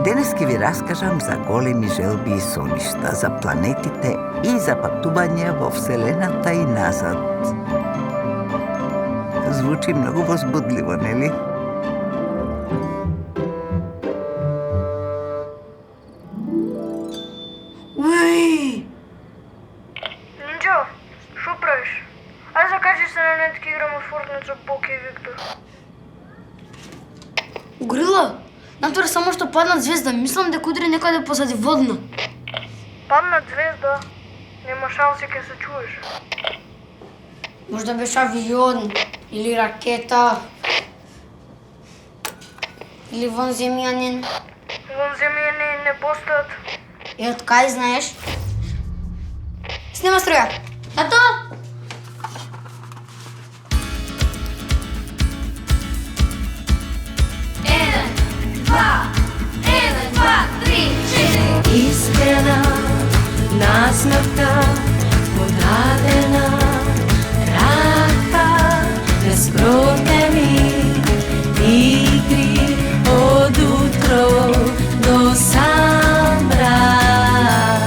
Денес ќе ви раскажам за големи желби и соништа, за планетите и за патување во Вселената и назад. Звучи многу возбудливо, нели? Уи! Нинджо, шо правиш? Ајде закачи се на нет ке играме Fortnite со Боки и Виктор. Горила, натура само што паднат звезда, мислам дека удри некаде позади водна. Паднат звезда, нема шанси ке се чуеш. Можда беше авион, или ракета, или вонземјанин. Вонземјани не постојат. И од кај знаеш? Снема струја. Тато! Искрена, насмевка, подадена, рака, нескромени игри од утро до сам мрак.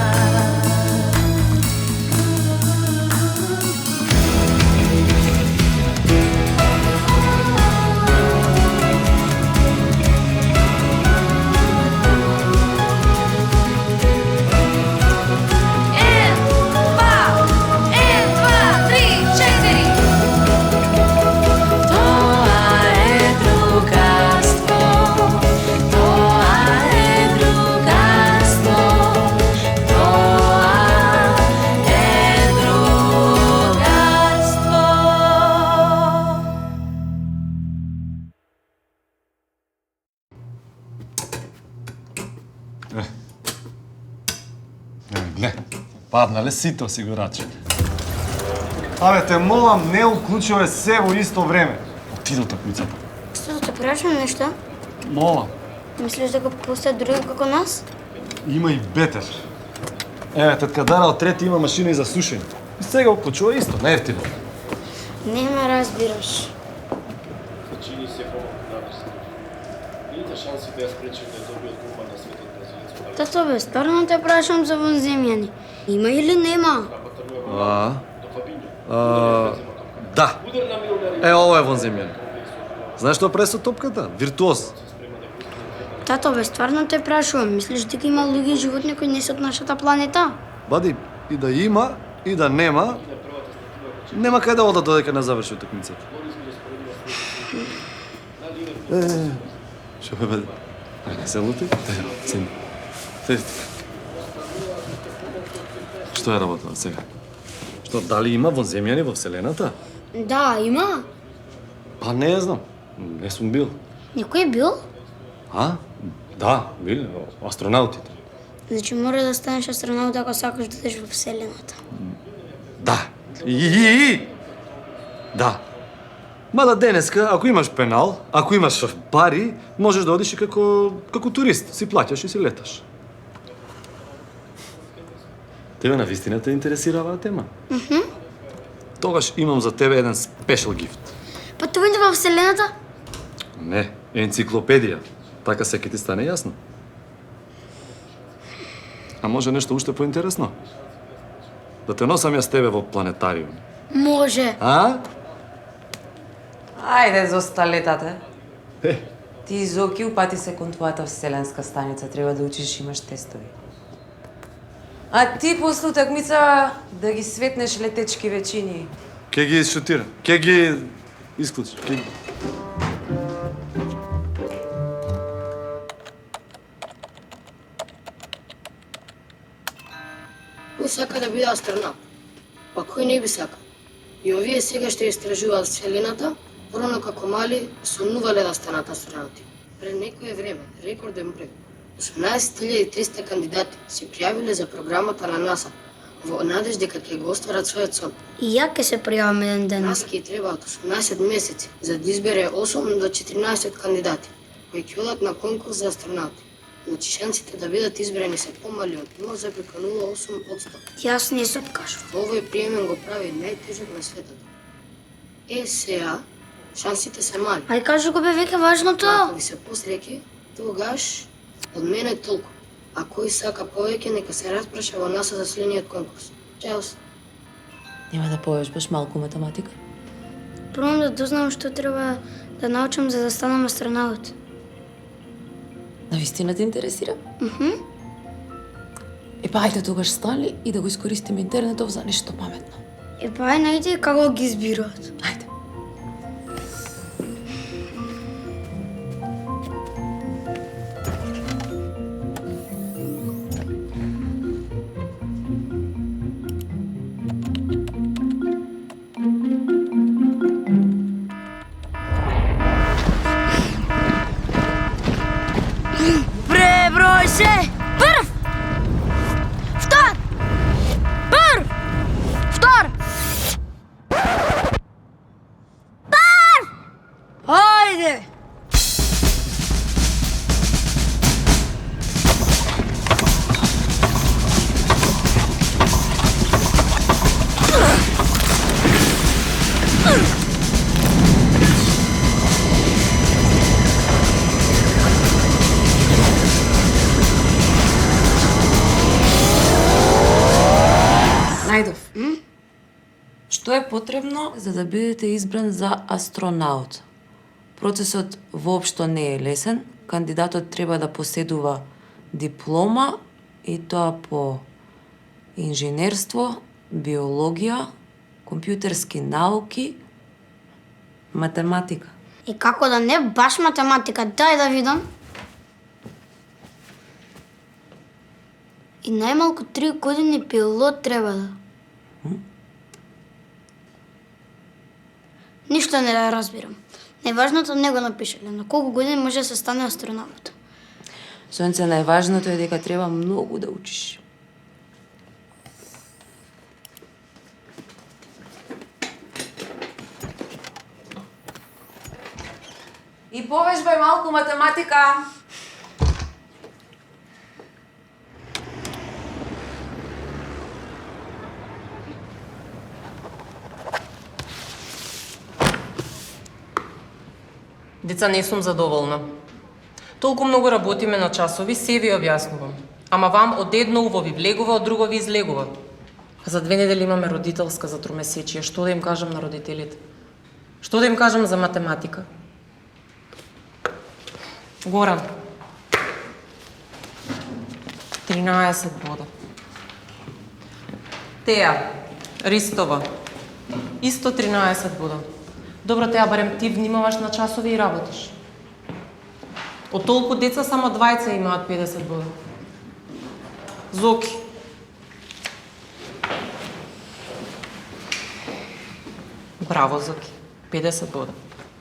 Гле, паднале сите осигурачи. Абе, те молам, не уклучуваме се во исто време. Оти до такмицата. Што да те прашам нешто? Молам, Мислиш дека постојат други како нас? има и бетер. Еве, тетка Дара од трети има машина и за сушење. И сега уклучува исто, не ефтино. Нема разбираш. Чини се помалку наврсна. Видите шанси да ја спречи да добие купа на светот бразилец. Тато бе, стварно те прашам за вонземјани. Има или нема? Да. Ово е вонземјан. Знаеш што прави со топката? Виртуоз. Тато бе, стварно те прашувам. Мислиш дека има луѓе и животни кои не се од нашата планета? Бади, и да има, и да нема, нема кај да одат додека не заврши утакмицата. Што бе, бади? Не се лути? Седи. Седи. Што е работа сега? Што, дали има вонземјани во Вселената? Да, има. Па не ја знам. Не сум бил. Некој бил? А? Да, бил. Астронаутите. Значи мора да станеш астронаут ако сакаш да одиш во Вселената. Да. Да. Мада денеска, ако имаш пенал, ако имаш пари, можеш да одиш и како турист. Си плаќаш и си леташ. Тебе на вистина те интересира оваа тема? Тогаш имам за тебе еден спешал гифт. Патување во Вселената? Не, енциклопедија. Така секи ти стане јасно. А може нешто уште поинтересно? Да те носам јас тебе во планетариум. Може. А? Ајде, зоста летате. Ти Зоки упати се кон твојата вселенска станица, треба да учиш, имаш тестови. А ти после утакмица да ги светнеш летечки вечини. Ке ги шутира, ке ги исклучи. Кој сака да биде астронавт? Па кој не би сака? И овие сега што истражуваат Вселената, порано како мали сонувале да станат астронавти. Пред некое време, рекорден број, 18.300 кандидати се пријавиле за програмата на НАСА во надеж дека ќе го остварат својот сон. И ја ќе се пријавам еден ден. НАСА ќе требаат 18 месеци за да избере 8 до 14 кандидати кои ќе одат на конкурс за астронавти. Значи шансите да бидат избрани се помали од 0,08%. Јас не се откажувам. Овој приемен го прави најтежок на светот. Сега шансите се мали. Ај кажи го бе веќе важното. Ако ви се посреќи, тогаш Од мене толку. А кој сака повеќе, нека се распраша во нас за следниот конкурс. Чао се. Нема да повежбаш малку математика? Пробам да дознам што треба да научам за да станам астронаут. Навистина те интересира? Мхм. Па ајде тогаш стани и да го искористиме интернетов за нешто паметно. Па ај најде како ги избираат. Ајде. Преброј се! Прв! Втор! Прв! Втор! Прв! Ајде! Најдов. Што е потребно за да бидете избран за астронаут? Процесот воопшто не е лесен. Кандидатот треба да поседува диплома и тоа по инженерство, биологија, компјутерски науки, математика. И како да не баш математика, дај да видам. И најмалку 3 години пилот треба да. Ништо не да разбирам. Најважното не го напишале. На колку години може да се стане астронаут? Сонце, најважното е дека треба многу да учиш. И повежбај малку математика. Деца, не сум задоволна. Толку многу работиме на часови, се ви објаснувам. Ама вам од едно уво ви влегува, од друго ви излегува. За 2 недели имаме родителска за тромесечие. Што да им кажам на родителите? Што да им кажам за математика? Горан. 13 бода. Теја, Ристова. Исто 13 бода. Добро, Теја, барем ти внимаваш на часови и работиш. Од толку деца само 20 имаат 50 бода. Зоки. Браво, Зоки. 50 бода.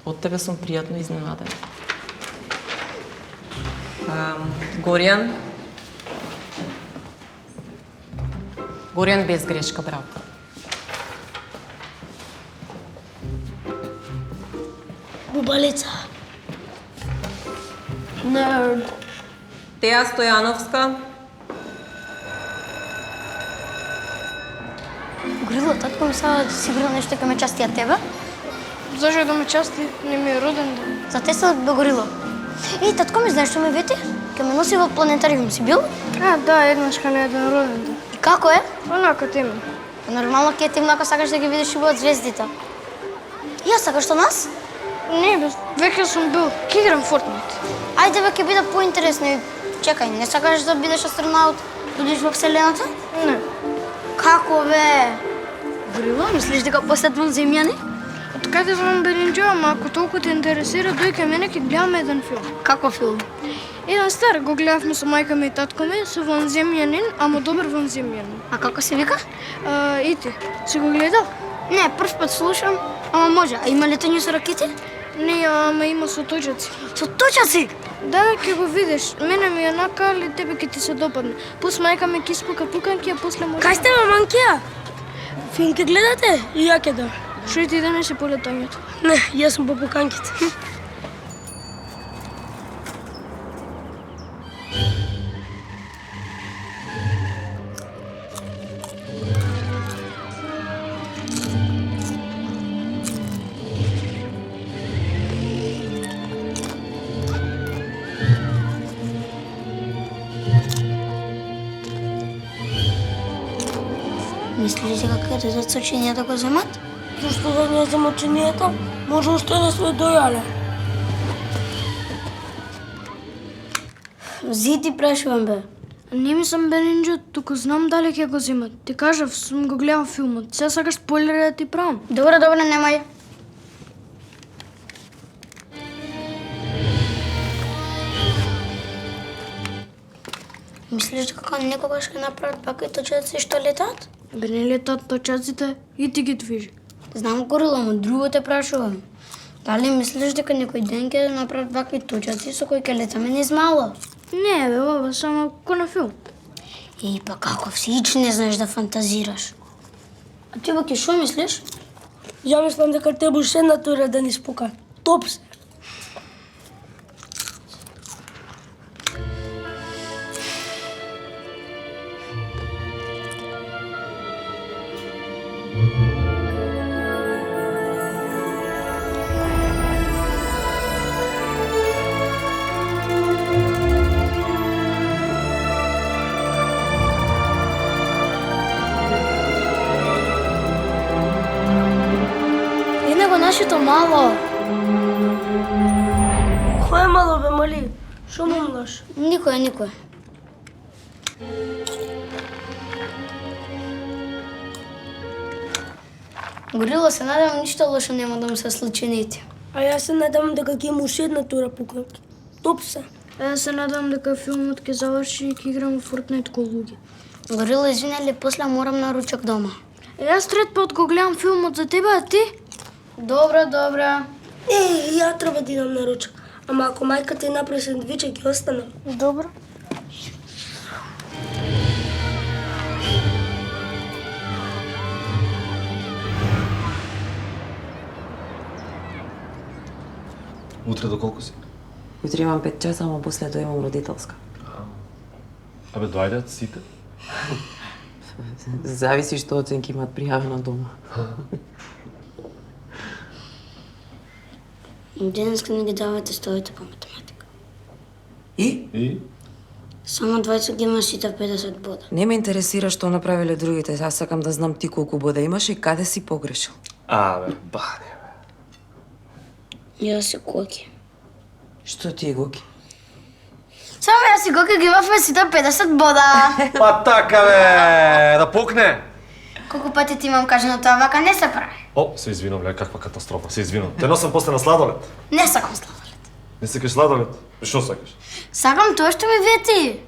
Од тебе сум пријатно изненадена. Горијан. Горијан без грешка, браво. Бубалица. Нерд. Теја Стојановска. Горило, татко ми сада да сигурно нешто ке ме части, а тебе? Зашо да ме части, не ми е роден ден. За те са бе горило. Ей, татко ми знаеш што ме вети? Ке ме носи во планетариум, си бил? Да, еднаш ка на еден роден ден. И како е? Онака тема. Нормално ке ти многу сакаш да ги видиш и од звездите. Ја сакаш што нас? Не, бе, веќе сум бил. Ке играм Fortnite. Ајде бе, ке биде поинтересно и чекај, не сакаш да бидеш астронаут, да одиш во Вселената? Не. Како бе? Горило, мислиш дека последвам земјани? Од каде знам Белинџо, ама ако толку те интересира, дој кај мене ќе гледаме еден филм. Како филм? Еден стар, го гледавме со мајка ми и татко ми, со ванземјанин, ама добар ванземјанин. А како се вика? И ти, си го гледал? Не, прв пат слушам, ама може. А има ли тоњу со ракети? Не, ама има со точаци. Со точаци? Да, бе, ќе го видиш. Мене ми е онака, али тебе ќе ти се допадне. Пус мајка ми ќе испука пуканки, а после може... Кај сте, маманкија? Филм ке гледате? И ја ке да. Шо и ти денес е полетањето? Не, јас сум по пуканките. Мислиш дека каде деца учењето го земат? Зашто да не земат ученијата? Може уште не сме дојале. Зити прашувам бе. Не мислам бе Нинџа, туку знам дали ќе го земат. Ти кажав, сум го гледал филмот. Сега сакаш спойлери да ти правам. Добро, немај. Мислиш дека некогаш ќе направат пак и точаци што летаат? Бе не летат точаците и ти ги движи. Знам горила, но друго те прашувам. Дали мислиш дека некој ден ќе направат вакви точаци со кои ќе летаме низ мало? Не бе, ова само ко на филм. И па како всич не знаеш да фантазираш. А ти баки шо мислиш? Ја мислам дека тебе уште една тура да ни спука. Топ се. Нашето мало. Кој е мало бе, мали? Шо мумлаш? Никој. Горила, се надевам ништо лошо нема да му се случи нити. А јас се надевам дека ќе има уште една тура пукнат. Топ се. А јас се надевам дека филмот ќе заврши и ќе играм во Fortnite ко луѓе. Горила, извинели, после морам на ручок дома. Јас трет пат го гледам филмот за тебе, а ти? Добро. Ја треба да идам на ручок. Ама ако мајка ти направи сендвиче, ќе остане. Добро. Утре до колку си? Утре имам 5 часа, ама после доимам родителска. Абе, доајдат сите? Зависи што оценки имат пријавено дома. Денеска не ги давате тестовите по математика. И? Само двајца ги има сите 50 бода. Не ме интересира што направиле другите, јас сакам да знам ти колку бода имаш и каде си погрешил. Абе, бане, бе. Јас си Коки. Што ти е Гоки? Само јас си Коки ги имавме сите 50 бода. Па така, бе, да пукне. Колку пати ти имам кажано тоа, вака не се прави. О, се извинам, ле, каква катастрофа, се извинам. Те носам после на сладолет. Не сакам сладолед. Не сакаш сладолет? Што сакаш? Сакам тоа што ми вети.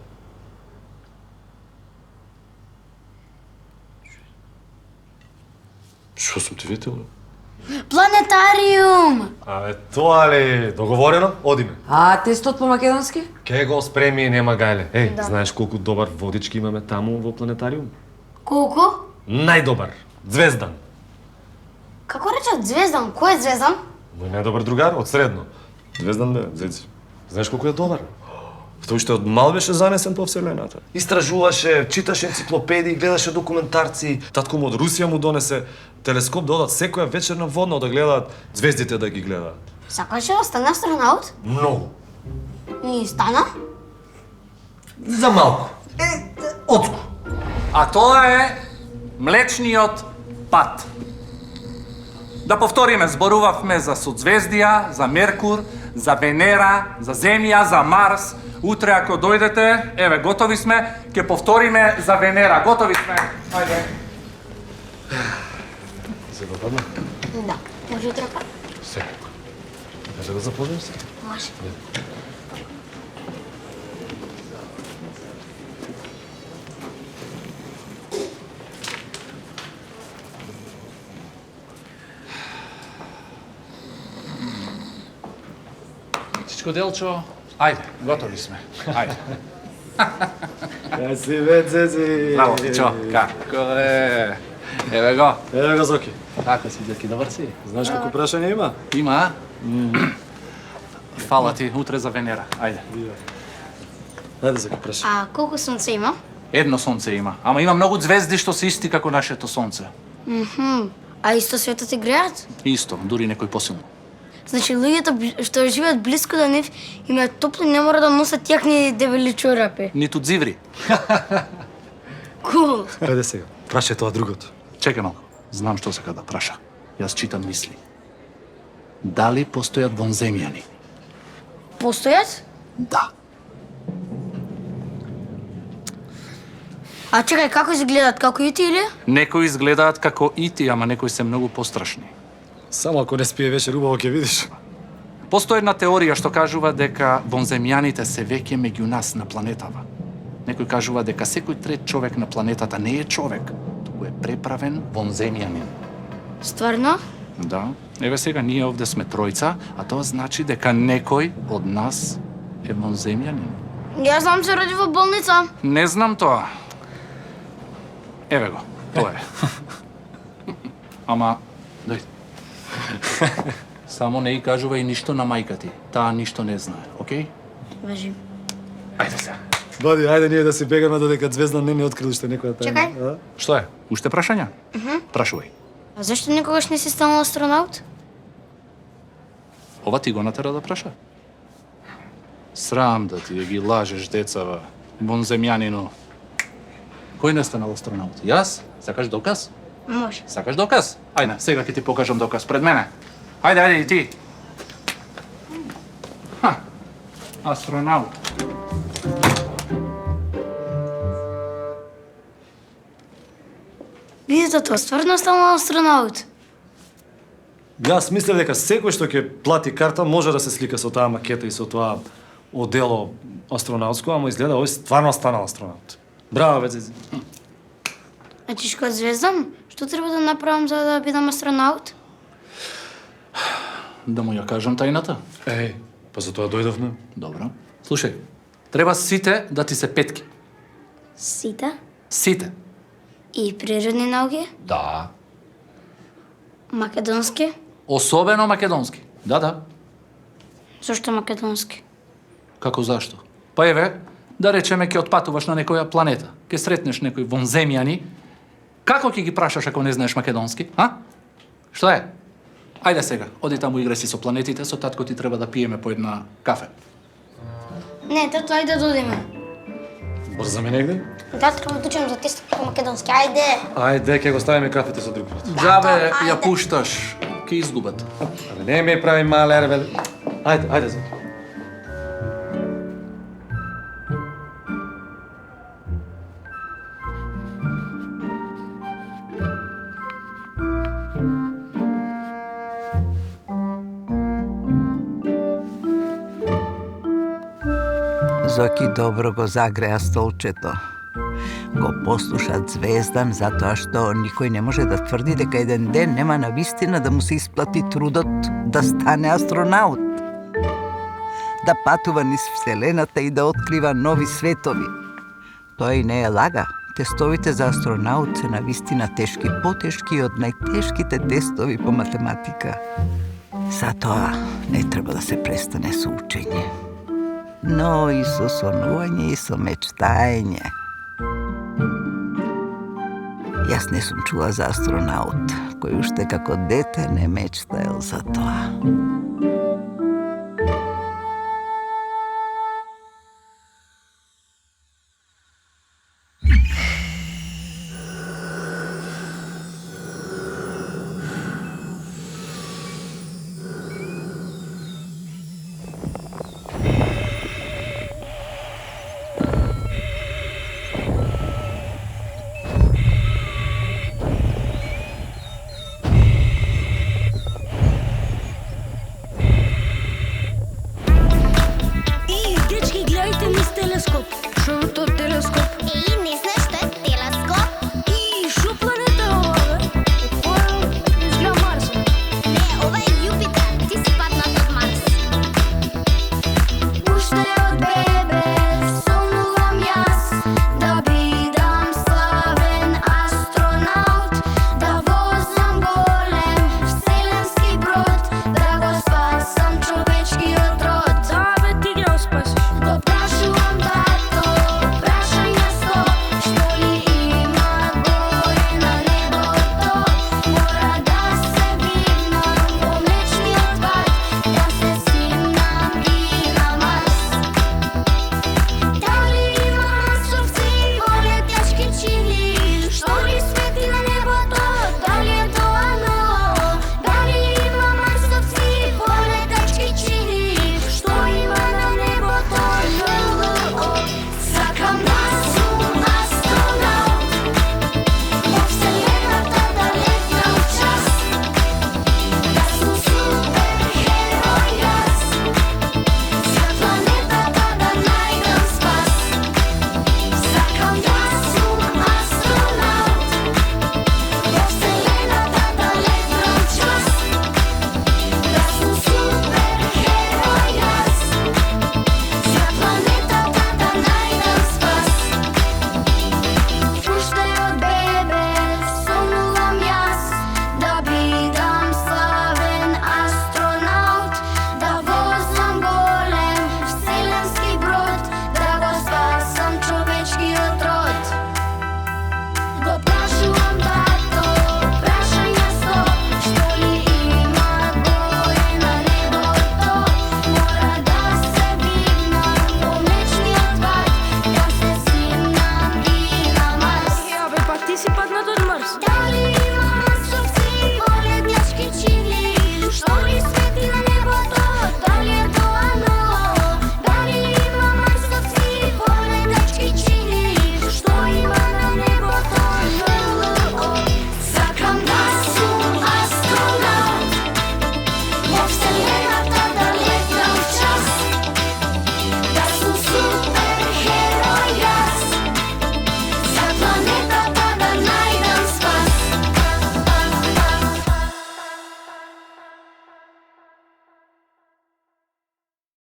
Што сум ти ветил, бе? Планетариум! Абе, тоа ли? Договорено? Одиме. А тестот по македонски? Ке го спреми, нема гајле. Еј, знаеш колку добар водички имаме таму во планетариум? Колку? Најдобар. Звездан. Како речат Звездан? Кој е Звездан? Мој најдобар другар од средно. Звездан бе, зеци. Знаеш колку е добар? Тој уште од мал беше занесен по вселената. Истражуваше, читаше енциклопедии, гледаше документарци. Татко му од Русија му донесе телескоп да одат секоја вечерна водно да гледаат звездите да ги гледаат. Сакаше да стане астронаут? Многу. И стана? За малку. Отску. А тоа е Млечниот пат. Да повториме, зборувавме за соцзвездија, за Меркур, за Венера, за Земја, за Марс. Утре ако дојдете, еве, готови сме, ќе повториме за Венера. Готови сме. Ајде. Се допадна? Да. Може утре пак? Секако. Може да започнем се? Може. Чичко Делчо, ајде, готови сме. Ајде. Ја си вецези. Браво, Тичо, како е? Еве го. Еве го, Зоки. Како си, Деки, добар си? Знаеш колку прашања има? Има, а? Фала ти, утре за Венера. Ајде. Ајде, Зоки, прашај. А колку сонце има? Едно сонце има, ама има многу звезди што се исти како нашето сонце. А исто светот и греат? Исто, дури некој посилно. Значи луѓето што живеат блиску до нив имаат топло и не мора да носат јакни дебели чорапи. Ниту дзиври. Кул. Ајде сега, прашај тоа другото. Чекай малку. Знам што сака да праша. Јас читам мисли. Дали постојат вонземјани? Постојат? Да. А чекај, како изгледаат, како и ти или? Некои изгледаат како ити, ама некои се многу пострашни. Само ако не спие вечер, убаво ќе видиш. Постои една теорија што кажува дека вонземјаните се веќе меѓу нас на планетава. Некој кажува дека секој трет човек на планетата не е човек, туку е преправен вонземјанин. Стварно? Да. Еве сега ние овде сме тројца, а тоа значи дека некој од нас е вонземјанин. Јас сам се роди во болница. Не знам тоа. Еве го, тоа е. Ама, дојди. Само не и кажувај ништо на мајка ти. Таа ништо не знае, окей? Важи. Ајде сега. Боди, ајде ние да си бегаме додека Звездан не ни открил уште некоја тајна. Чекај. Што е? Уште прашања? Прашувај. А зашто никогаш не си станал астронаут? Ова ти го натера да праша? Срам да ти да ги лажеш децава, вонземјанино. Кој не станал астронаут? Јас? Сакаш доказ? Може. Сакаш доказ? Ајде, сега ќе ти покажам доказ пред мене. Ајде, ајде и ти. Ха, астронаут. Видите тоа, стварно станал астронаут. Јас мислев дека секој што ќе плати карта може да се слика со таа макета и со тоа одело астронаутско, ама изгледа овој стварно станал астронаут. Браво, бе, Зизи. А ти што Звездан? Што треба да направам за да бидам астронаут? Да му ја кажам тајната? Еј, па за тоа дојдовме. Добро. Слушај, треба сите да ти се петки. Сите? Сите. И природни науки? Да. Македонски? Особено македонски. Да. Зошто македонски? Како зашто? Па еве, да речеме ќе отпатуваш на некоја планета, ќе сретнеш некој вонземјани, како ќе ги прашаш ако не знаеш македонски, а? Што е? Ајде сега, оди таму играј си со планетите, со татко ти треба да пиеме по една кафе. Не, тато, ајде да одиме. Брзаме негде? Да, треба да учам за тест по македонски, ајде. Ајде, ќе го ставиме кафето за друг пат. Джабе ја пушташ, ќе изгубат. Абе, не ме прави малер, бе. Ајде, за. Зоки добро го загреа столчето. Го послуша Звездан затоа што никој не може да тврди дека еден ден нема на вистина да му се исплати трудот да стане астронаут. Да патува низ Вселената и да открива нови светови. Тоа и не е лага. Тестовите за астронаут се на вистина тешки, потешки од најтешките тестови по математика. Затоа не треба да се престане со учење, но и со сонување и со мечтаење. Јас не сум чула за астронаут, кој уште како дете не мечтаел за тоа.